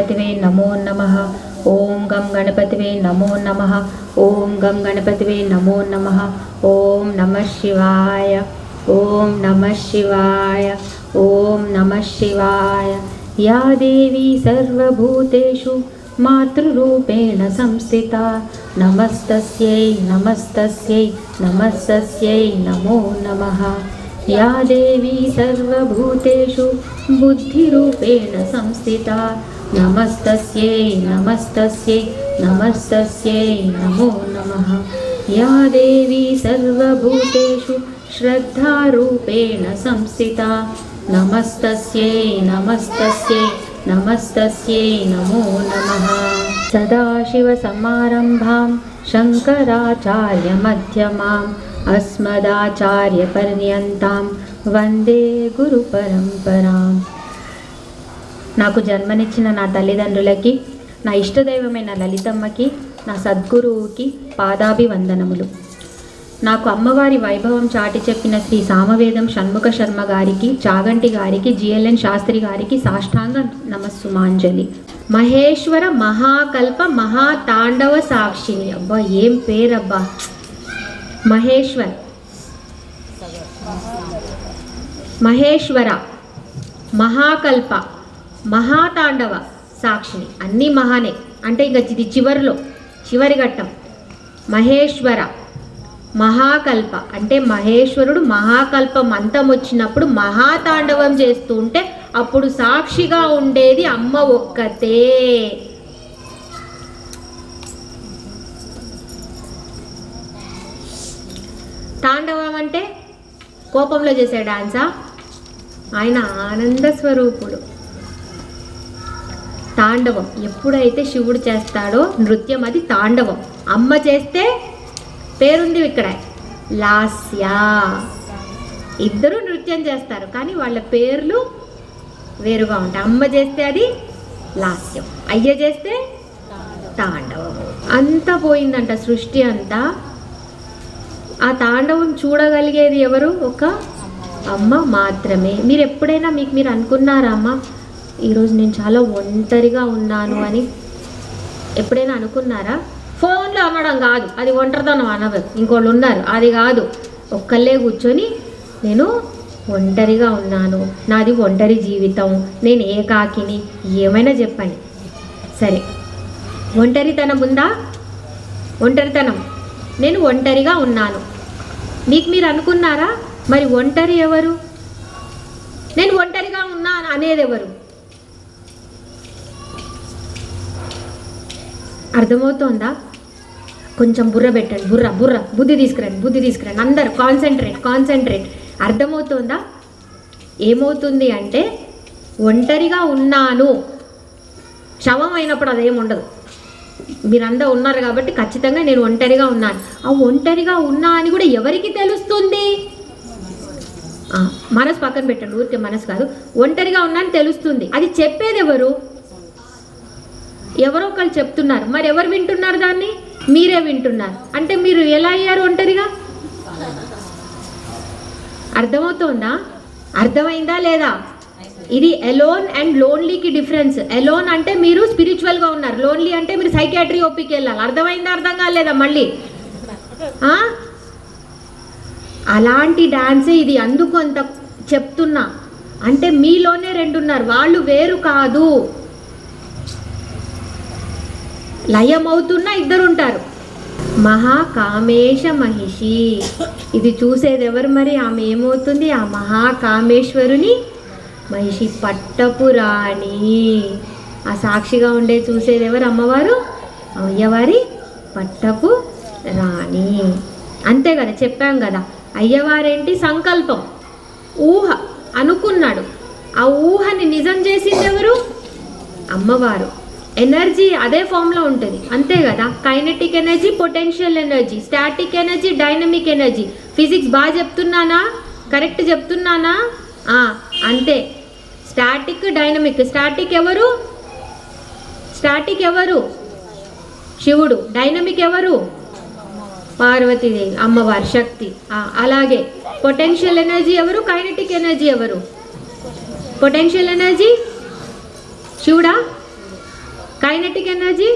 गणपतिवे नमो नमः। ओम गं गणपतिवे नमो नमः। ओम गं गणपतिवे नमो नमः। ओम नमः शिवाय। ओम नमः शिवाय। ओम नमः शिवाय। या देवी सर्वभूतेषु मातृरूपेण संस्थिता नमस्तस्यै नमस्तस्यै नमस्तस्यै नमो नमः। या देवी सर्वभूतेषु बुद्धिरूपेण संस्थिता नमस्तस्यै नमस्तस्यै नमस्तस्यै नमो नमः। या देवी सर्वभूतेषु श्रद्धारूपेण संस्थिता नमस्तस्यै नमस्तस्यै नमस्तस्यै नमो नमः। सदाशिवसमारम्भां शङ्कराचार्यमध्यमाम् अस्मदाचार्यपर्यन्तां వందే గురు పరంపరాం. నాకు జన్మనిచ్చిన నా తల్లిదండ్రులకి, నా ఇష్టదైవమైన లలితమ్మకి, నా సద్గురువుకి పాదాభివందనములు. నాకు అమ్మవారి వైభవం చాటి చెప్పిన శ్రీ సామవేదం షణ్ముఖ శర్మ గారికి, చాగంటి గారికి, జిఎల్ఎన్ శాస్త్రి గారికి సాష్టాంగ నమస్సుమాంజలి. మహేశ్వర మహాకల్ప మహాతాండవ సాక్షిని. అబ్బా ఏం పేరబ్బా! మహేశ్వర మహాకల్ప మహాతాండవ సాక్షిని. అన్నీ మహానే అంటే ఇంకా ఇది చివరి ఘట్టం. మహేశ్వర మహాకల్ప అంటే మహేశ్వరుడు మహాకల్పం అంతం వచ్చినప్పుడు మహాతాండవం చేస్తూ ఉంటే అప్పుడు సాక్షిగా ఉండేది అమ్మ ఒక్కతే. తాండవం అంటే కోపంలో చేసే డాన్సా? ఆయన ఆనంద స్వరూపుడు. తాండవం ఎప్పుడైతే శివుడు చేస్తాడో నృత్యం అది తాండవం. అమ్మ చేస్తే పేరుంది ఇక్కడ లాస్య. ఇద్దరు నృత్యం చేస్తారు కానీ వాళ్ళ పేర్లు వేరుగా ఉంటాయి. అమ్మ చేస్తే అది లాస్యం, అయ్య చేస్తే తాండవం. అంతా పోయిందంట సృష్టి అంతా. ఆ తాండవం చూడగలిగేది ఎవరు? ఒక అమ్మ మాత్రమే. మీరు ఎప్పుడైనా మీరు అనుకున్నారా అమ్మ ఈరోజు నేను చాలా ఒంటరిగా ఉన్నాను అని ఎప్పుడైనా అనుకున్నారా? ఫోన్లో అనడం కాదు, అది ఒంటరితనం అనవదు. ఇంకోళ్ళు ఉన్నారు, అది కాదు. ఒక్కళ్ళే కూర్చొని నేను ఒంటరిగా ఉన్నాను, నాది ఒంటరి జీవితం, నేను ఏకాకిని, ఏమైనా చెప్పండి. సరే, ఒంటరితనం ఉందా? ఒంటరితనం, నేను ఒంటరిగా ఉన్నాను. మీరు అనుకున్నారా? మరి ఒంటరి ఎవరు? నేను ఒంటరిగా ఉన్నాను అనేది ఎవరు? అర్థమవుతోందా? కొంచెం బుర్ర పెట్టండి, బుద్ధి తీసుకురండి. అందరు కాన్సన్ట్రేట్. అర్థమవుతోందా? ఏమవుతుంది అంటే ఒంటరిగా ఉన్నాను, శవం అయినప్పుడు అదేముండదు. మీరందరూ ఉన్నారు కాబట్టి ఖచ్చితంగా నేను ఒంటరిగా ఉన్నాను. ఆ ఒంటరిగా ఉన్నా అని కూడా ఎవరికి తెలుస్తుంది? మనసు పక్కన పెట్టండి, ఊరికే మనసు కాదు. ఒంటరిగా ఉన్నా అని తెలుస్తుంది. అది చెప్పేది ఎవరు? ఎవరో ఒకళ్ళు చెప్తున్నారు. మరి ఎవరు వింటున్నారు దాన్ని? మీరే వింటున్నారు. అంటే మీరు ఎలా అయ్యారు ఒంటరిగా? అర్థమవుతోందా? అర్థమైందా లేదా? ఇది ఎలోన్ అండ్ లోన్లీకి డిఫరెన్స్. ఎలోన్ అంటే మీరు స్పిరిచువల్గా ఉన్నారు, లోన్లీ అంటే మీరు సైకియాట్రీ ఓపీకి వెళ్ళాలి. అర్థమైందా? అర్థం కాలేదా? మళ్ళీ అలాంటి డాన్సే ఇది. అందుకు అంత చెప్తున్నా. అంటే మీలోనే రెండు ఉన్నారు, వాళ్ళు వేరు కాదు. లయమవుతున్నా ఇద్దరు ఉంటారు. మహాకామేశ మహిషి. ఇది చూసేది ఎవరు మరి? ఆమె ఏమవుతుంది? ఆ మహాకామేశ్వరుని మహిషి పట్టపురాణి. ఆ సాక్షిగా ఉండే చూసేది ఎవరు? అమ్మవారు, అయ్యవారి పట్టపు రాణి. అంతే కదా, చెప్పాం కదా. అయ్యవారేంటి? సంకల్పం, ఊహ అనుకున్నాడు. ఆ ఊహని నిజం చేసింది ఎవరు? అమ్మవారు. ఎనర్జీ అదే ఫామ్లో ఉంటుంది, అంతే కదా. Kinetic energy, potential energy, static energy, dynamic energy. Physics బాగా చెప్తున్నానా? కరెక్ట్ చెప్తున్నానా? అంతే. Static, dynamic. స్టాటిక్ ఎవరు? శివుడు. డైనమిక్ ఎవరు? పార్వతీదేవి, అమ్మవారి శక్తి. అలాగే పొటెన్షియల్ ఎనర్జీ ఎవరు? కైనెటిక్ ఎనర్జీ ఎవరు? పొటెన్షియల్ ఎనర్జీ శివుడా? కైనెటిక్ ఎనర్జీ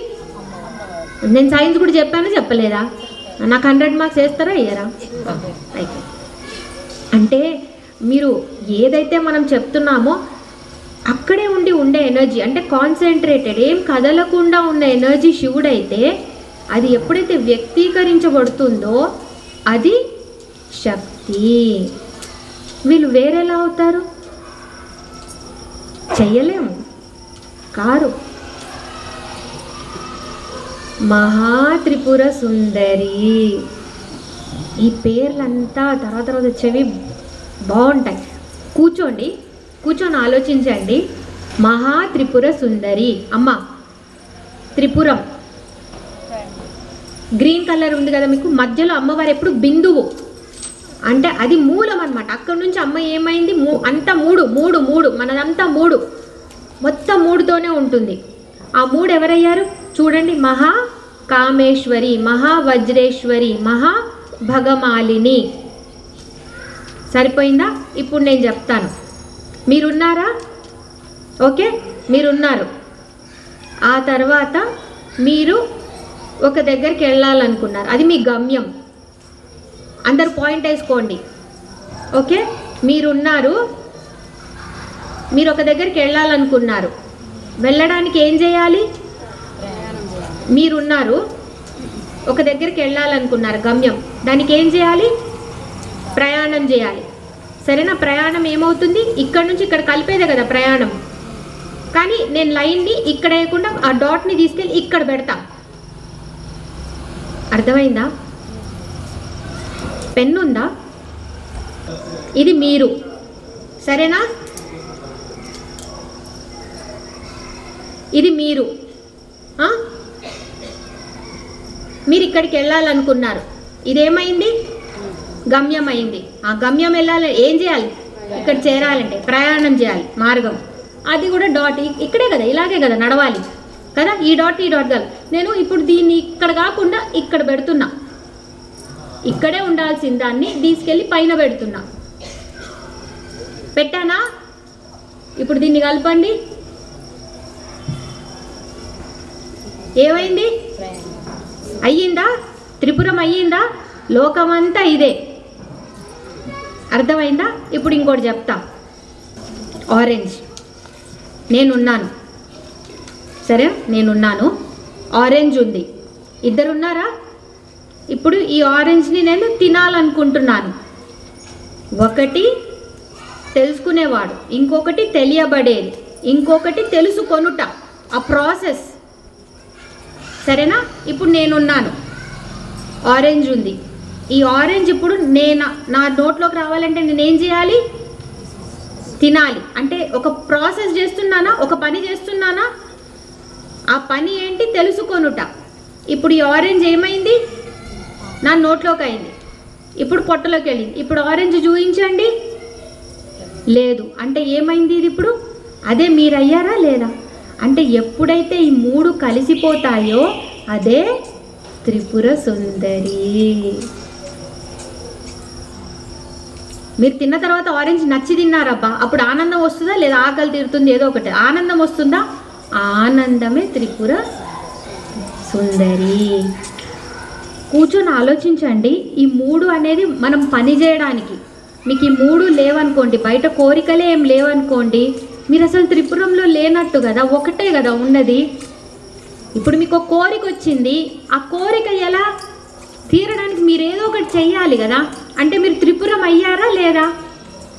నేను సైన్స్ కూడా చెప్పాను చెప్పలేదా? నాకు 100 మార్క్స్ వేస్తారా ఇయ్యరా? అయితే అంటే మీరు ఏదైతే మనం చెప్తున్నామో అక్కడే ఉండే ఎనర్జీ అంటే కాన్సన్ట్రేటెడ్, ఏం కదలకుండా ఉన్న ఎనర్జీ శివుడైతే అది ఎప్పుడైతే వ్యక్తీకరించబడుతుందో అది శక్తి. వీళ్ళు వేరేలా అవుతారు, చెయ్యలేము, కారు. మహాత్రిపుర సుందరి, ఈ పేర్లంతా తర్వాత వచ్చేవి బాగుంటాయి. కూర్చొని ఆలోచించండి. మహాత్రిపుర సుందరి. అమ్మ త్రిపురం గ్రీన్ కలర్ ఉంది కదా మీకు, మధ్యలో అమ్మవారు ఎప్పుడు బిందువు, అంటే అది మూలం అనమాట. అక్కడి నుంచి అమ్మ ఏమైంది, అంతా మూడు మనదంతా మూడు, మొత్తం మూడుతోనే ఉంటుంది. ఆ మూడు ఎవరయ్యారు చూడండి, మహా కామేశ్వరి, మహా వజ్రేశ్వరి, మహా భగమాలిని. సరిపోయిందా? ఇప్పుడు నేను చెప్తాను, మీరున్నారా? ఓకే, మీరున్నారు. ఆ తర్వాత మీరు ఒక దగ్గరికి వెళ్ళాలనుకున్నారు, అది మీ గమ్యం. అందరు పాయింట్ వేసుకోండి. ఓకే, మీరున్నారు, మీరు ఒక దగ్గరికి వెళ్ళాలనుకున్నారు. వెళ్ళడానికి ఏం చేయాలి? మీరున్నారు, ఒక దగ్గరికి వెళ్ళాలనుకున్నారు, గమ్యం. దానికి ఏం చేయాలి? ప్రయాణం చేయాలి. సరేనా? ప్రయాణం ఏమవుతుంది? ఇక్కడ నుంచి ఇక్కడ కలిపేదే కదా ప్రయాణం. కానీ నేను లైన్ని ఇక్కడ వేయకుండా ఆ డాట్ని తీసుకెళ్ళి ఇక్కడ పెడతా. అర్థమైందా? పెన్ ఉందా? ఇది మీరు, సరేనా? ఇది మీరు. మీరు ఇక్కడికి వెళ్ళాలనుకున్నారు, ఇదేమైంది? గమ్యం అయింది. ఆ గమ్యం వెళ్ళాలి, ఏం చేయాలి? ఇక్కడ చేరాలంటే ప్రయాణం చేయాలి, మార్గం. అది కూడా డాట్ ఇక్కడే కదా, ఇలాగే కదా నడవాలి కదా, ఈ డాట్ కదా. నేను ఇప్పుడు దీన్ని ఇక్కడ కాకుండా ఇక్కడ పెడుతున్నా, ఇక్కడే ఉండాల్సిన దాన్ని తీసుకెళ్ళి పైన పెడుతున్నా. పెట్టానా? ఇప్పుడు దీన్ని కలపండి. ఏమైంది? అయ్యిందా? త్రిపురం అయ్యిందా? లోకమంతా ఇదే. అర్థమైందా? ఇప్పుడు ఇంకోటి చెప్తా. ఆరెంజ్, నేనున్నాను, సరే? నేనున్నాను, ఆరెంజ్ ఉంది, ఇద్దరున్నారా? ఇప్పుడు ఈ ఆరెంజ్ని నేను తినాలనుకుంటున్నాను. ఒకటి తెలుసుకునేవాడు, ఇంకొకటి తెలియబడేది, ఇంకొకటి తెలుసుకొనుట, ఆ ప్రాసెస్. సరేనా? ఇప్పుడు నేనున్నాను, ఆరెంజ్ ఉంది. ఈ ఆరెంజ్ ఇప్పుడు నా నోట్లోకి రావాలంటే నేనేం చేయాలి? తినాలి. అంటే ఒక ప్రాసెస్ చేస్తున్నానా, ఒక పని చేస్తున్నానా? ఆ పని ఏంటి? తెలుసుకొనుట. ఇప్పుడు ఈ ఆరెంజ్ ఏమైంది? నా నోట్లోకి అయింది, ఇప్పుడు పొట్టలోకి వెళ్ళింది. ఇప్పుడు ఆరెంజ్ చూపించండి. లేదు అంటే ఏమైంది? ఇది ఇప్పుడు అదే మీరయ్యారా లేదా? అంటే ఎప్పుడైతే ఈ మూడు కలిసిపోతాయో అదే త్రిపుర సుందరి. మీరు తిన్న తర్వాత ఆరెంజ్ నచ్చి తిన్నారబ్బా, అప్పుడు ఆనందం వస్తుందా లేదా? ఆకలి తీరుతుంది, ఏదో ఒకటి ఆనందం వస్తుందా? ఆనందమే త్రిపుర సుందరి. కూర్చొని ఆలోచించండి. ఈ మూడు అనేది మనం పని చేయడానికి, మీకు ఈ మూడు లేవనుకోండి, బయట కోరికలే ఏం లేవనుకోండి, మీరు అసలు త్రిపురంలో లేనట్టు కదా, ఒకటే కదా ఉన్నది. ఇప్పుడు మీకు ఒక కోరిక వచ్చింది, ఆ కోరిక ఎలా తీరడానికి మీరు ఏదో ఒకటి చెయ్యాలి కదా. అంటే మీరు త్రిపురం అయ్యారా లేదా?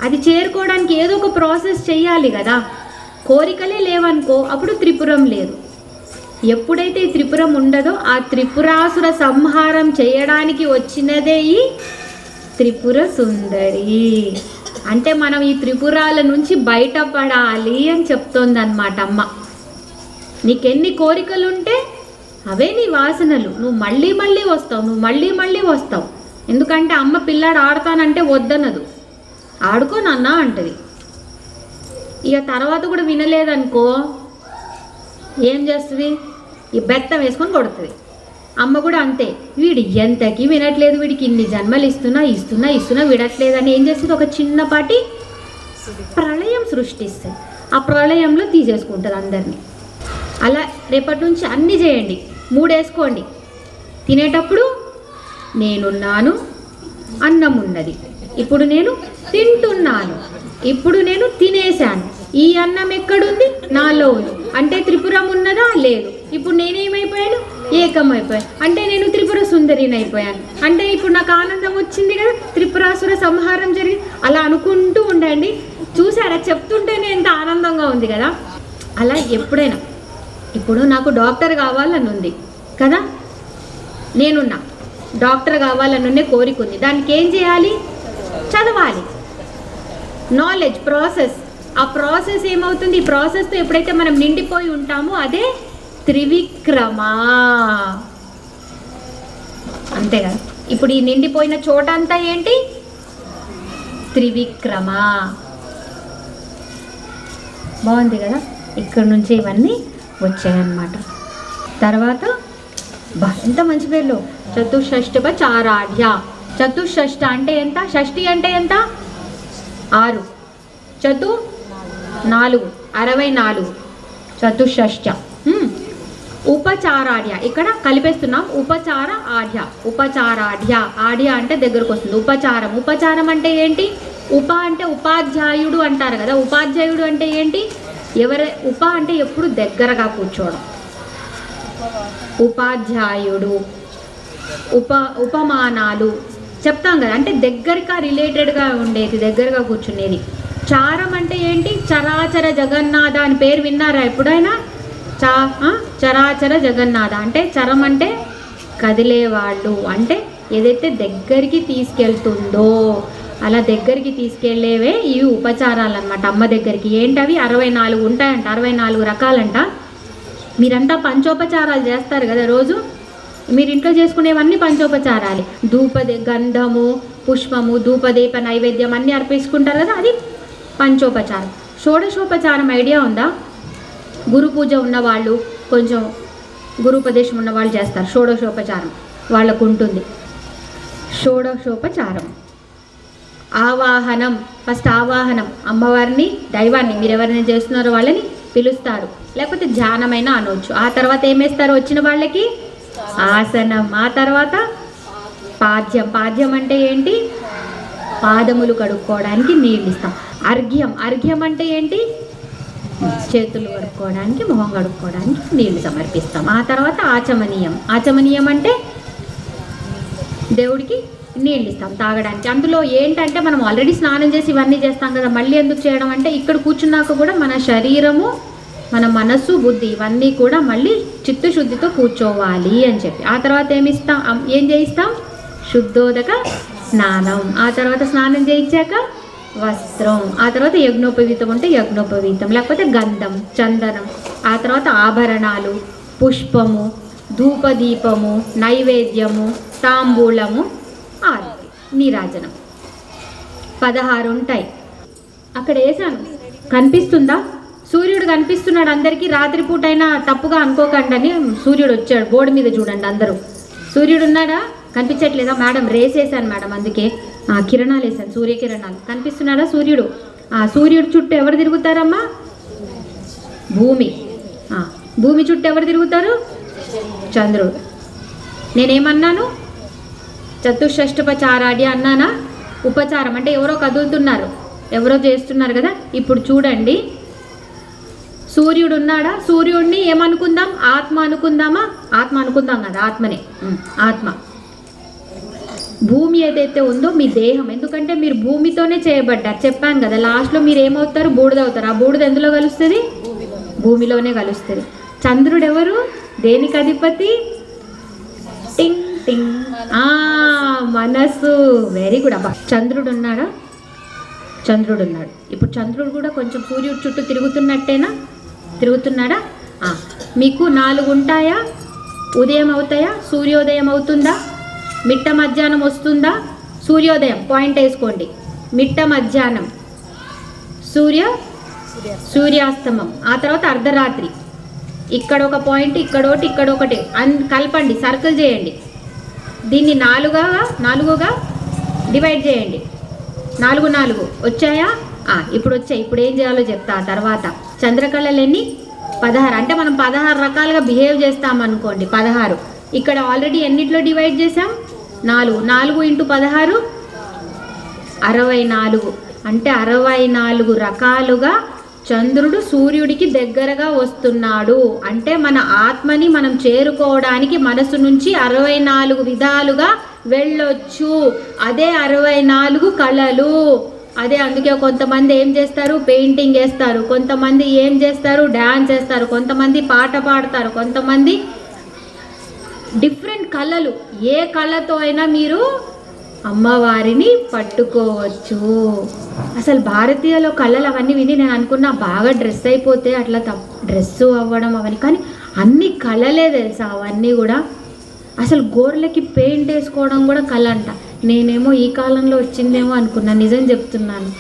అది చేరుకోవడానికి ఏదో ఒక ప్రాసెస్ చెయ్యాలి కదా. కోరికలే లేవనుకో, అప్పుడు త్రిపురం లేదు. ఎప్పుడైతే ఈ త్రిపురం ఉండదో ఆ త్రిపురాసుర సంహారం చేయడానికి వచ్చినదే ఈ త్రిపుర సుందరి. అంటే మనం ఈ త్రిపురాల నుంచి బయటపడాలి అని చెప్తోందన్నమాట అమ్మ. నీకెన్ని కోరికలుంటే అవే నీ వాసనలు. నువ్వు మళ్ళీ మళ్ళీ వస్తావు, నువ్వు మళ్ళీ మళ్ళీ వస్తావు. ఎందుకంటే అమ్మ పిల్లాడు ఆడతానంటే వద్దనదు, ఆడుకో నాన్న అంటది. ఇక తర్వాత కూడా వినలేదనుకో ఏం చేస్తుంది? ఈ బెత్తం వేసుకొని కొడుతుంది. అమ్మ కూడా అంతే, వీడు ఎంతకి వినట్లేదు, వీడికి ఇన్ని జన్మలు ఇస్తున్నా వినట్లేదని ఏం చేస్తుంది? ఒక చిన్నపాటి ప్రళయం సృష్టిస్తుంది. ఆ ప్రళయంలో తీసేసుకుంటుంది అందరినీ. అలా రేపటి నుంచి అన్నీ చేయండి. 3 వేసుకోండి. తినేటప్పుడు నేనున్నాను, అన్నం ఉన్నది, ఇప్పుడు నేను తింటున్నాను, ఇప్పుడు నేను తినేశాను, ఈ అన్నం ఎక్కడుంది? నాలో ఉంది. అంటే త్రిపురం ఉన్నదా? లేదు. ఇప్పుడు నేనేమైపోయాను? ఏకమైపోయాను. అంటే నేను త్రిపుర సుందరిని అయిపోయాను. అంటే ఇప్పుడు నాకు ఆనందం వచ్చింది కదా, త్రిపురాసుర సంహారం జరిగింది. అలా అనుకుంటూ ఉండండి. చూసారా, చెప్తుంటేనే ఎంత ఆనందంగా ఉంది కదా. అలా ఎప్పుడైనా, ఇప్పుడు నాకు డాక్టర్ కావాలని ఉంది కదా, నేనున్నా డాక్టర్ కావాలని కోరిక ఉంది. దానికి ఏం చేయాలి? చదవాలి. Knowledge process. ఆ ప్రాసెస్ ఏమవుతుంది? ఈ ప్రాసెస్తో ఎప్పుడైతే మనం నిండిపోయి ఉంటామో అదే త్రివిక్రమ. అంతే కదా. ఇప్పుడు ఈ నిండిపోయిన చోట అంతా ఏంటి? త్రివిక్రమ. బాగుంది కదా. ఇక్కడ నుంచి ఇవన్నీ వచ్చాయన్నమాట. తర్వాత ఎంత మంచి పేర్లు. చతుషష్ఠోపచారాఢ్య. చతుషష్ఠ అంటే ఎంత? షష్ఠి అంటే ఎంత? 6. చతు 4, 64. చతుషష్ఠ. ఉపచారాఢ్య. ఇక్కడ కలిపేస్తున్నాం. ఉపచార ఆఢ్య. ఉపచారాఢ్య. ఆఢ్య అంటే దగ్గరకు వస్తుంది. ఉపచారం. ఉపచారం అంటే ఏంటి? ఉప అంటే ఉపాధ్యాయుడు అంటారు కదా. ఉపాధ్యాయుడు అంటే ఏంటి? ఉప అంటే ఎప్పుడు దగ్గరగా కూర్చోవడం. ఉపాధ్యాయుడు. ఉపమానాలు చెప్తాం కదా, అంటే దగ్గరగా రిలేటెడ్గా ఉండేది, దగ్గరగా కూర్చునేది. చారం అంటే ఏంటి? చరాచర జగన్నాథ అని పేరు విన్నారా ఎప్పుడైనా? చరాచర జగన్నాథ అంటే చరం అంటే కదిలేవాళ్ళు, అంటే ఏదైతే దగ్గరికి తీసుకెళ్తుందో అలా దగ్గరికి తీసుకెళ్లేవే ఇవి ఉపచారాలు అన్నమాట. అమ్మ దగ్గరికి ఏంటవి? 64 ఉంటాయంట. 64 రకాలంట. మీరంతా పంచోపచారాలు చేస్తారు కదా రోజు. మీరు ఇంట్లో చేసుకునేవన్నీ పంచోపచారాలు. గంధము, పుష్పము, ధూపదీప నైవేద్యం అన్నీ అర్పించుకుంటారు కదా, అది పంచోపచారం. షోడశోపచారం ఐడియా ఉందా? గురు పూజ ఉన్నవాళ్ళు, కొంచెం గురుపదేశం ఉన్నవాళ్ళు చేస్తారు షోడశోపచారం. వాళ్ళకు ఉంటుంది షోడశోపచారం. ఆవాహనం. ఫస్ట్ ఆవాహనం. అమ్మవారిని, దైవాన్ని మీరు ఎవరైనా చేస్తున్నారో వాళ్ళని పిలుస్తారు, లేకపోతే ధ్యానమైనా అనవచ్చు. ఆ తర్వాత ఏమేస్తారు? వచ్చిన వాళ్ళకి ఆసనం. ఆ తర్వాత పాద్యం. పాద్యం అంటే ఏంటి? పాదములు కడుక్కోవడానికి నీళ్ళు ఇస్తాం. అర్ఘ్యం. అర్ఘ్యం అంటే ఏంటి? చేతులు కడుక్కోవడానికి, మొహం కడుక్కోవడానికి నీళ్లు సమర్పిస్తాం. ఆ తర్వాత ఆచమనీయం. ఆచమనీయం అంటే దేవుడికి నీళ్ళు ఇస్తాం తాగడానికి. అందులో ఏంటంటే మనం ఆల్రెడీ స్నానం చేసి ఇవన్నీ చేస్తాం కదా, మళ్ళీ ఎందుకు చేయడం అంటే ఇక్కడ కూర్చున్నాక కూడా మన శరీరము, మన మనస్సు, బుద్ధి ఇవన్నీ కూడా మళ్ళీ చిత్తశుద్ధితో కూర్చోవాలి అని చెప్పి. ఆ తర్వాత ఏం చేయిస్తాం? శుద్ధోదక స్నానం. ఆ తర్వాత స్నానం చేయించాక వస్త్రం. ఆ తర్వాత యజ్ఞోపవీతం ఉంటే యజ్ఞోపవీతం, లేకపోతే గంధం, చందనం. ఆ తర్వాత ఆభరణాలు, పుష్పము, ధూపదీపము, నైవేద్యము, తాంబూలము, ఆరతి, నీరాజనం. 16 ఉంటాయి. అక్కడ వేసాను, కనిపిస్తుందా? సూర్యుడు కనిపిస్తున్నాడు అందరికీ. రాత్రిపూట అయినా తప్పుగా అనుకోకండి అని సూర్యుడు వచ్చాడు. బోర్డు మీద చూడండి అందరూ. సూర్యుడు ఉన్నాడా? కనిపించట్లేదా మేడం? రేసేసాను మేడం, అందుకే కిరణాలు వేసాను, సూర్యకిరణాలు. కనిపిస్తున్నాడా సూర్యుడు? సూర్యుడు చుట్టూ ఎవరు తిరుగుతారమ్మా? భూమి. భూమి చుట్టూ ఎవరు తిరుగుతారు? చంద్రుడు. నేనేమన్నాను? చతుషష్ఠోపచారాఢ్య అన్నానా? ఉపచారం అంటే ఎవరో కదులుతున్నారు, ఎవరో చేస్తున్నారు కదా. ఇప్పుడు చూడండి, సూర్యుడు ఉన్నాడా? సూర్యుడిని ఏమనుకుందాం? ఆత్మ అనుకుందామా? ఆత్మ అనుకుందాం కదా, ఆత్మనే. ఆత్మ. భూమి ఏదైతే ఉందో మీ దేహం, ఎందుకంటే మీరు భూమితోనే చేయబడ్డారు చెప్పాను కదా. లాస్ట్లో మీరు ఏమవుతారు? బూడిద అవుతారు. ఆ బూడిద ఎందులో కలుస్తుంది? భూమిలోనే కలుస్తుంది. చంద్రుడు ఎవరు? దేనికి అధిపతి? టింగ్ టింగ్. మనసు. వెరీ గుడ్ అబ్బా. చంద్రుడు ఉన్నాడా? చంద్రుడు ఉన్నాడు. ఇప్పుడు చంద్రుడు కూడా కొంచెం సూర్యుడు చుట్టూ తిరుగుతున్నాడా? మీకు 4 ఉంటాయా? ఉదయం అవుతాయా? సూర్యోదయం అవుతుందా? మిట్ట మధ్యాహ్నం వస్తుందా? సూర్యోదయం పాయింట్ వేసుకోండి. మిట్ట మధ్యాహ్నం సూర్యాస్తమం. ఆ తర్వాత అర్ధరాత్రి. ఇక్కడ ఒక పాయింట్, ఇక్కడొకటి, ఇక్కడొకటి కలపండి, సర్కిల్ చేయండి. దీన్ని 4గా డివైడ్ చేయండి. 4 వచ్చాయా? ఇప్పుడు వచ్చాయి. ఇప్పుడు ఏం చేయాలో చెప్తా. తర్వాత చంద్రకళలు ఎన్ని? 16 అంటే మనం 16 రకాలుగా బిహేవ్ చేస్తామనుకోండి. 16 ఇక్కడ ఆల్రెడీ ఎన్నిట్లో డివైడ్ చేసాం? 4. 4 ఇంటూ 16 64. అంటే 64 రకాలుగా చంద్రుడు సూర్యుడికి దగ్గరగా వస్తున్నాడు. అంటే మన ఆత్మని మనం చేరుకోవడానికి మనసు నుంచి 64 విధాలుగా వెళ్ళొచ్చు. అదే 64 కళలు. అదే అందుకే కొంతమంది ఏం చేస్తారు? పెయింటింగ్ వేస్తారు, కొంతమంది ఏం చేస్తారు? డ్యాన్స్ వేస్తారు, కొంతమంది పాట పాడతారు, కొంతమంది డిఫరెంట్ కళలు. ఏ కళతో అయినా మీరు అమ్మవారిని పట్టుకోవచ్చు. అసలు భారతీయలో కళలు అవన్నీ విని నేను అనుకున్నా బాగా డ్రెస్ అయిపోతే అట్లా డ్రెస్సు అవ్వడం అవన్నీ, కానీ అన్ని కళలే తెలుసా అవన్నీ కూడా. అసలు గోర్లకి పెయింట్ వేసుకోవడం కూడా కళ అంట. నేనేమో ఈ కాలంలో వచ్చిందేమో అనుకున్నా, నిజం చెప్తున్నాను.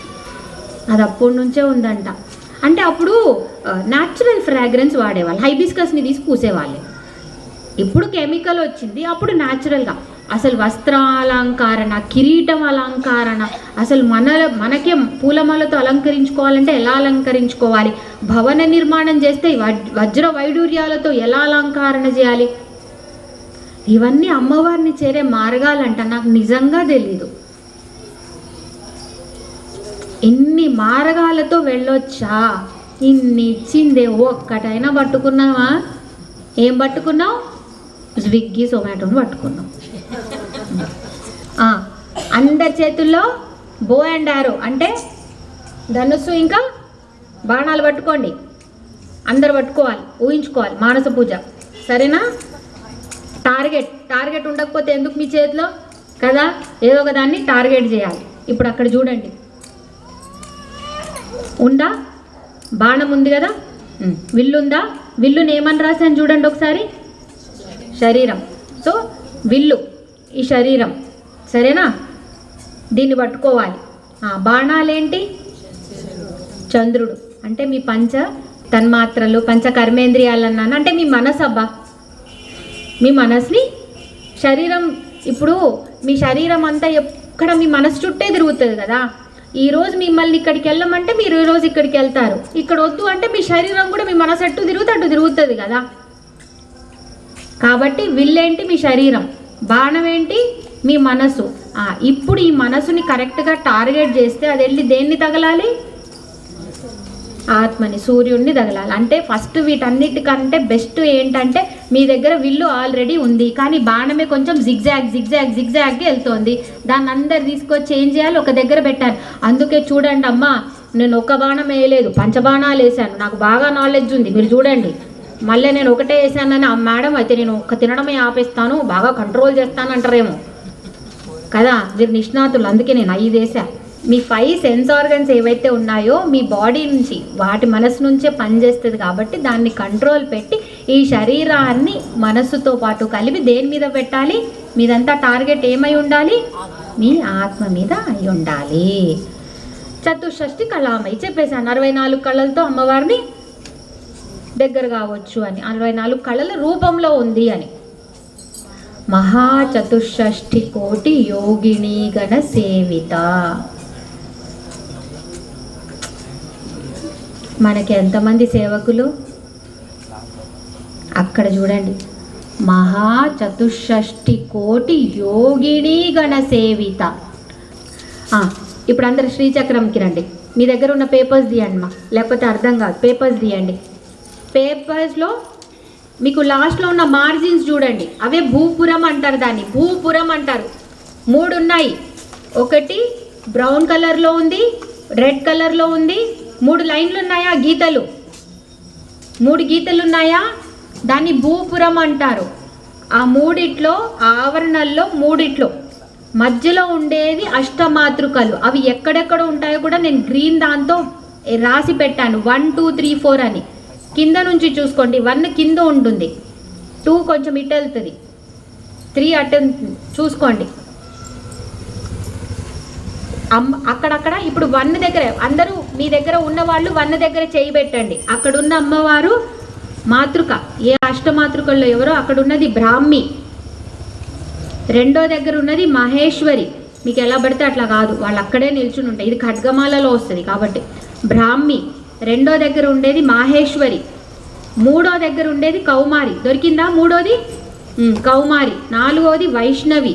అది అప్పటి నుంచే ఉందంట. అంటే అప్పుడు న్యాచురల్ ఫ్రాగ్రెన్స్ వాడేవాళ్ళు, హైబిస్కస్ని తీసి పూసేవాళ్ళు. ఇప్పుడు కెమికల్ వచ్చింది, అప్పుడు న్యాచురల్గా. అసలు వస్త్రాలంకరణ, కిరీటం అలంకరణ, అసలు మనకే పూలమాలతో అలంకరించుకోవాలంటే ఎలా అలంకరించుకోవాలి, భవన నిర్మాణం చేస్తే వజ్ర వైడూర్యాలతో ఎలా అలంకరణ చేయాలి, ఇవన్నీ అమ్మవారిని చేరే మార్గాలంట. నాకు నిజంగా తెలీదు. ఇన్ని మార్గాలతో వెళ్ళొచ్చా? ఇన్ని ఇచ్చిందే, ఒక్కటైనా పట్టుకున్నావా? ఏం పట్టుకున్నావు? స్విగ్గీ జొమాటోని పట్టుకున్నాం. అందరి చేతుల్లో బో అండ్ ఆరో అంటే ధనుస్సు ఇంకా బాణాలు పట్టుకోండి. అందరు పట్టుకోవాలి, ఊహించుకోవాలి. మానస పూజ సరేనా? టార్గెట్ ఉండకపోతే ఎందుకు మీ చేతిలో కదా? ఏదో ఒక దాన్ని టార్గెట్ చేయాలి. ఇప్పుడు అక్కడ చూడండి, ఉందా? బాణం ఉంది కదా, విల్లుందా? విల్లుని ఏమని రాశాను చూడండి ఒకసారి. శరీరం. సో విల్లు ఈ శరీరం, సరేనా? దీన్ని పట్టుకోవాలి. బాణాలేంటి? చంద్రుడు. అంటే మీ పంచ తన్మాత్రలు, పంచ కర్మేంద్రియాలు అన్నాను, అంటే మీ మనసు. అబ్బా, మీ మనసుని శరీరం. ఇప్పుడు మీ శరీరం అంతా ఎక్కడ మీ మనసు చుట్టే తిరుగుతుంది కదా. ఈరోజు మిమ్మల్ని ఇక్కడికి వెళ్ళమంటే మీరు ఈరోజు ఇక్కడికి వెళ్తారు, ఇక్కడ వద్దు అంటే మీ శరీరం కూడా మీ మనసు అట్టు తిరుగుతుంది కదా. కాబట్టి విల్లేంటి? మీ శరీరం. బాణం ఏంటి? మీ మనసు. ఇప్పుడు ఈ మనసుని కరెక్ట్గా టార్గెట్ చేస్తే అది వెళ్ళి దేన్ని తగలాలి? ఆత్మని, సూర్యుడిని తగలాలి. అంటే ఫస్ట్ వీటన్నిటికంటే బెస్ట్ ఏంటంటే మీ దగ్గర విల్లు ఆల్రెడీ ఉంది, కానీ బాణమే కొంచెం జిగ్జాగ్గా వెళ్తోంది. దాన్ని అందరు తీసుకొచ్చి ఏం చేయాలి? ఒక దగ్గర పెట్టాను. అందుకే చూడండి అమ్మా, నేను ఒక బాణం వేయలేదు, పంచబాణాలు వేసాను. నాకు బాగా నాలెడ్జ్ ఉంది, మీరు చూడండి. మళ్ళీ నేను ఒకటే వేసానని మేడం అయితే నేను ఒక్క తినడమే ఆపేస్తాను, బాగా కంట్రోల్ చేస్తాను అంటారేమో కదా. మీరు నిష్ణాతులు, అందుకే నేను 5 వేసా. మీ 5 సెన్స్ ఆర్గన్స్ ఏవైతే ఉన్నాయో మీ బాడీ నుంచి, వాటి మనసు నుంచే పనిచేస్తుంది. కాబట్టి దాన్ని కంట్రోల్ పెట్టి ఈ శరీరాన్ని మనస్సుతో పాటు కలిపి దేని మీద పెట్టాలి? మీదంతా టార్గెట్ ఏమై ఉండాలి? మీ ఆత్మ మీద అయి ఉండాలి. చతుషష్ఠి కళామై చెప్పేశాను. 64 కళలతో అమ్మవారిని దగ్గర కావచ్చు అని. 64 కళల రూపంలో ఉంది అని. మహాచతుషష్ఠి కోటి యోగిని గణ సేవిత. మనకి ఎంతమంది సేవకులు అక్కడ చూడండి. మహాచతుషష్ఠి కోటి యోగిని గణ సేవిత. ఇప్పుడు అందరు శ్రీచక్రంకి రండి. మీ దగ్గర ఉన్న పేపర్స్ తీయండి మా, లేకపోతే అర్థం కాదు. పేపర్స్ తీయండి. పేపర్స్లో మీకు లాస్ట్లో ఉన్న మార్జిన్స్ చూడండి, అవే భూపురం అంటారు. దాన్ని భూపురం అంటారు. 3 ఉన్నాయి. ఒకటి బ్రౌన్ కలర్లో ఉంది, రెడ్ కలర్లో ఉంది. 3 లైన్లు ఉన్నాయా? గీతలు, 3 గీతలు ఉన్నాయా? దాన్ని భూపురం అంటారు. ఆ మూడిట్లో, ఆవరణల్లో మూడిట్లో మధ్యలో ఉండేది అష్టమాతృకలు. అవి ఎక్కడెక్కడ ఉంటాయో కూడా నేను గ్రీన్ దాంతో రాసి పెట్టాను. 1 2 3 4 అని. కింద నుంచి చూసుకోండి. 1 కింద ఉంటుంది, 2 కొంచెం ఇటు వెళ్తుంది, 3 అటు చూసుకోండి. అక్కడక్కడ ఇప్పుడు 1 దగ్గర అందరూ మీ దగ్గర ఉన్న వాళ్ళు 1 దగ్గర చేయి పెట్టండి. అక్కడున్న అమ్మవారు మాతృక, ఏ అష్టమాతృకల్లో ఎవరో అక్కడ ఉన్నది బ్రాహ్మి. 2వ దగ్గర ఉన్నది మహేశ్వరి. మీకు ఎలా పడితే అట్లా కాదు, వాళ్ళు అక్కడే నిల్చుని ఉంటాయి. ఇది ఖడ్గమాలలో వస్తుంది కాబట్టి బ్రాహ్మి. 2వ దగ్గర ఉండేది మాహేశ్వరి. మూడో దగ్గర ఉండేది కౌమారి, దొరికిందా మూడోది? కౌమారి. నాలుగోది వైష్ణవి.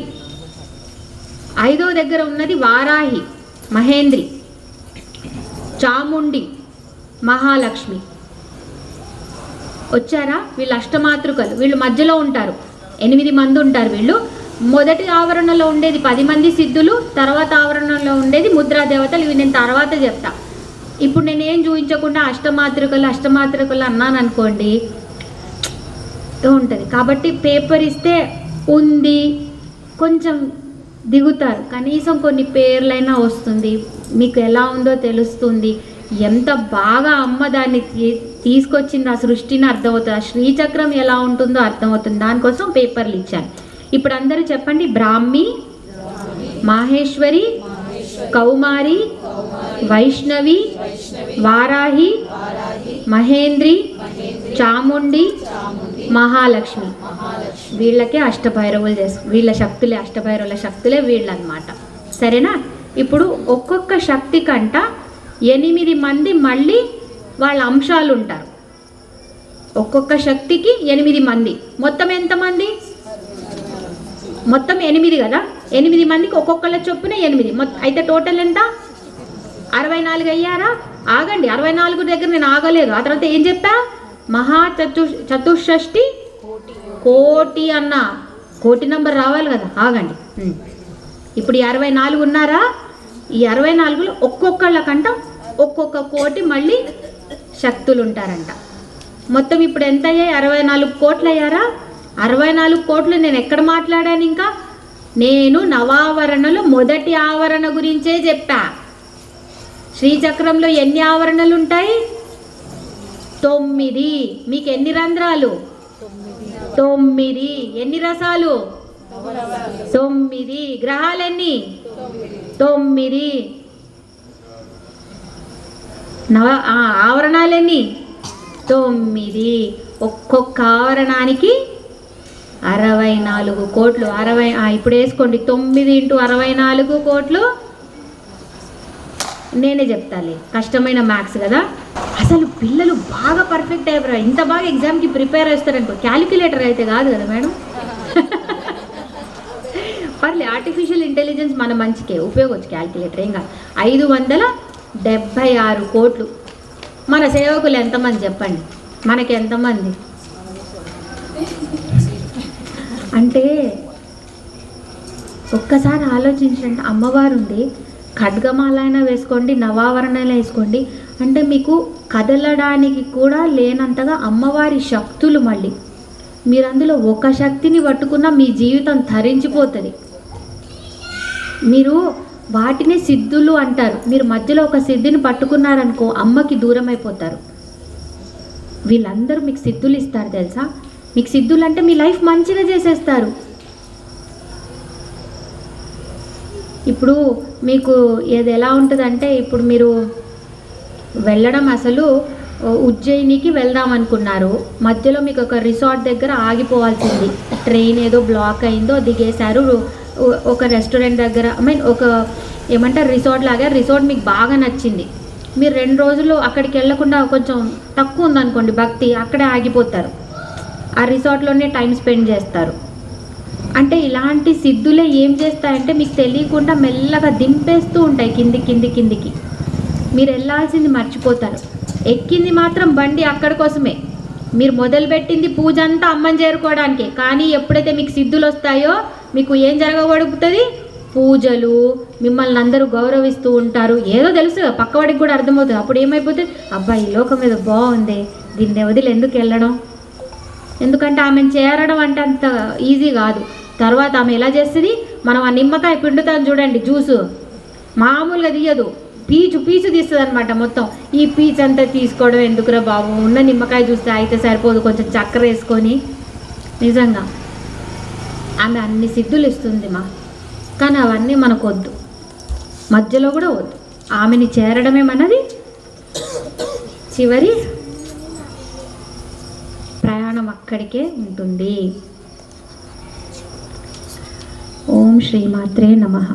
ఐదో దగ్గర ఉన్నది వారాహి, మహేంద్రి, చాముండి, మహాలక్ష్మి. వచ్చారా? వీళ్ళు అష్టమాతృకలు. వీళ్ళు మధ్యలో ఉంటారు, 8 మంది ఉంటారు వీళ్ళు. మొదటి ఆవరణలో ఉండేది 10 మంది సిద్ధులు, తర్వాత ఆవరణలో ఉండేది ముద్రా దేవతలు. ఇవి నేను తర్వాత చెప్తా. ఇప్పుడు నేనేం చూపించకుండా అష్టమాతృకలు అన్నాను అనుకోండి, ఉంటుంది. కాబట్టి పేపర్ ఇస్తే ఉంది కొంచెం దిగుతారు, కనీసం కొన్ని పేర్లైనా వస్తుంది, మీకు ఎలా ఉందో తెలుస్తుంది, ఎంత బాగా అమ్మ దాన్ని తీసుకొచ్చింది ఆ సృష్టిని అర్థమవుతుంది, ఆ శ్రీచక్రం ఎలా ఉంటుందో అర్థమవుతుంది. దానికోసం పేపర్లు ఇచ్చాను. ఇప్పుడు అందరూ చెప్పండి. బ్రాహ్మి, మాహేశ్వరి, కౌమారి, వైష్ణవి, వారాహి, మహేంద్రి, చాముండి, మహాలక్ష్మి. వీళ్ళకే అష్టభైరవులు వీళ్ళ శక్తులే, అష్టభైరవుల శక్తులే వీళ్ళన్నమాట. సరేనా? ఇప్పుడు ఒక్కొక్క శక్తి కంట 8 మంది మళ్ళీ వాళ్ళ అంశాలు ఉంటారు. ఒక్కొక్క శక్తికి 8 మంది. మొత్తం ఎంతమంది? మొత్తం 8 కదా. 8 మందికి ఒక్కొక్కళ్ళ చొప్పున 8. అయితే టోటల్ ఎంత? 64 అయ్యారా? ఆగండి, 64 దగ్గర నేను ఆగలేదు. ఆ తర్వాత ఏం చెప్పా? చతుషష్ఠి కోటి అన్న. కోటి నంబర్ రావాలి కదా. ఆగండి, ఇప్పుడు 64 ఉన్నారా? ఈ 64లో ఒక్కొక్కళ్ళకంట ఒక్కొక్క కోటి మళ్ళీ శక్తులు ఉంటారంట. మొత్తం ఇప్పుడు ఎంత అయ్యాయి? 64 కోట్లు అయ్యారా? 64 కోట్లు నేను ఎక్కడ మాట్లాడాను? ఇంకా నేను నవావరణలో మొదటి ఆవరణ గురించే చెప్పా. శ్రీచక్రంలో ఎన్ని ఆవరణలు ఉంటాయి? 9. మీకు ఎన్ని రంధ్రాలు? 9. ఎన్ని రసాలు? 9. గ్రహాలెన్ని? 9. ఆవరణాలెన్ని? 9. ఒక్కొక్క ఆవరణానికి 64 కోట్లు. ఇప్పుడు వేసుకోండి. 9 × 64 కోట్లు. నేనే చెప్తాలే, కష్టమైన మ్యాథ్స్ కదా. అసలు పిల్లలు బాగా పర్ఫెక్ట్ అయిపోయారు. ఇంత బాగా ఎగ్జామ్కి ప్రిపేర్ చేస్తారనుకో. క్యాలిక్యులేటర్ అయితే కాదు కదా మేడం. పర్లే, ఆర్టిఫిషియల్ ఇంటెలిజెన్స్ మన మంచికే ఉపయోగవచ్చు. క్యాలిక్యులేటర్ ఏం కాదు. 576 కోట్లు. మన సేవకులు ఎంతమంది చెప్పండి? మనకి ఎంతమంది? అంటే ఒక్కసారి ఆలోచించండి. అమ్మవారు ఉంది, ఖడ్గమాలైనా వేసుకోండి, నవావరణైనా వేసుకోండి, అంటే మీకు కదలడానికి కూడా లేనంతగా అమ్మవారి శక్తులు. మళ్ళీ మీరు అందులో ఒక శక్తిని పట్టుకున్నా మీ జీవితం ధరించిపోతుంది. మీరు వాటినే సిద్ధులు అంటారు. మీరు మధ్యలో ఒక సిద్ధిని పట్టుకున్నారనుకో, అమ్మకి దూరం అయిపోతారు. వీళ్ళందరూ మీకు సిద్ధులు ఇస్తారు తెలుసా. మీకు సిద్ధులు అంటే మీ లైఫ్ మంచిగా చేసేస్తారు. ఇప్పుడు మీకు ఏది ఎలా ఉంటుందంటే, ఇప్పుడు మీరు వెళ్ళడం అసలు ఉజ్జయినికి వెళ్దాం అనుకున్నారు, మధ్యలో మీకు ఒక రిసార్ట్ దగ్గర ఆగిపోవాల్సింది. ట్రైన్ ఏదో బ్లాక్ అయిందో, దిగేశారు. ఒక రెస్టారెంట్ దగ్గర, ఒక ఏమంటారు రిసార్ట్ లాగా, రిసార్ట్ మీకు బాగా నచ్చింది. మీరు 2 రోజులు అక్కడికి వెళ్ళకుండా, కొంచెం తక్కువ ఉందనుకోండి భక్తి, అక్కడే ఆగిపోతారు. ఆ రిసార్ట్లోనే టైం స్పెండ్ చేస్తారు. అంటే ఇలాంటి సిద్ధులే ఏం చేస్తాయంటే మీకు తెలియకుండా మెల్లగా దింపేస్తూ ఉంటాయి కిందికి. మీరు వెళ్ళాల్సింది మర్చిపోతారు. ఎక్కింది మాత్రం బండి అక్కడి కోసమే. మీరు మొదలుపెట్టింది పూజ అంతా అమ్మని చేరుకోవడానికే. కానీ ఎప్పుడైతే మీకు సిద్ధులు వస్తాయో మీకు ఏం జరగబడుతుంది? పూజలు, మిమ్మల్ని అందరూ గౌరవిస్తూ ఉంటారు. ఏదో తెలుసు, పక్కవాడికి కూడా అర్థమవుతుంది. అప్పుడు ఏమైపోతుంది? అబ్బాయి ఈ లోకం మీద బాగుంది, దీన్ని వదిలి ఎందుకు వెళ్ళడం? ఎందుకంటే ఆమెను చేరడం అంటే అంత ఈజీ కాదు. తర్వాత ఆమె ఎలా చేస్తుంది? మనం ఆ నిమ్మకాయ పిండుతాం చూడండి, జ్యూసు మామూలుగా తీయదు, పీచు తీస్తుంది అనమాట. మొత్తం ఈ పీచు అంతా తీసుకోవడం ఎందుకురా బాబు, ఉన్న నిమ్మకాయ చూస్తే అయితే సరిపోదు, కొంచెం చక్కెర వేసుకొని. నిజంగా ఆమె అన్ని సిద్ధులు ఇస్తుంది కానీ అవన్నీ మనకు వద్దు, మధ్యలో కూడా వద్దు. ఆమెని చేరడమే మనది చివరి ప్రయాణం, అక్కడికే ఉంటుంది. ఓం శ్రీమాత్రే నమః.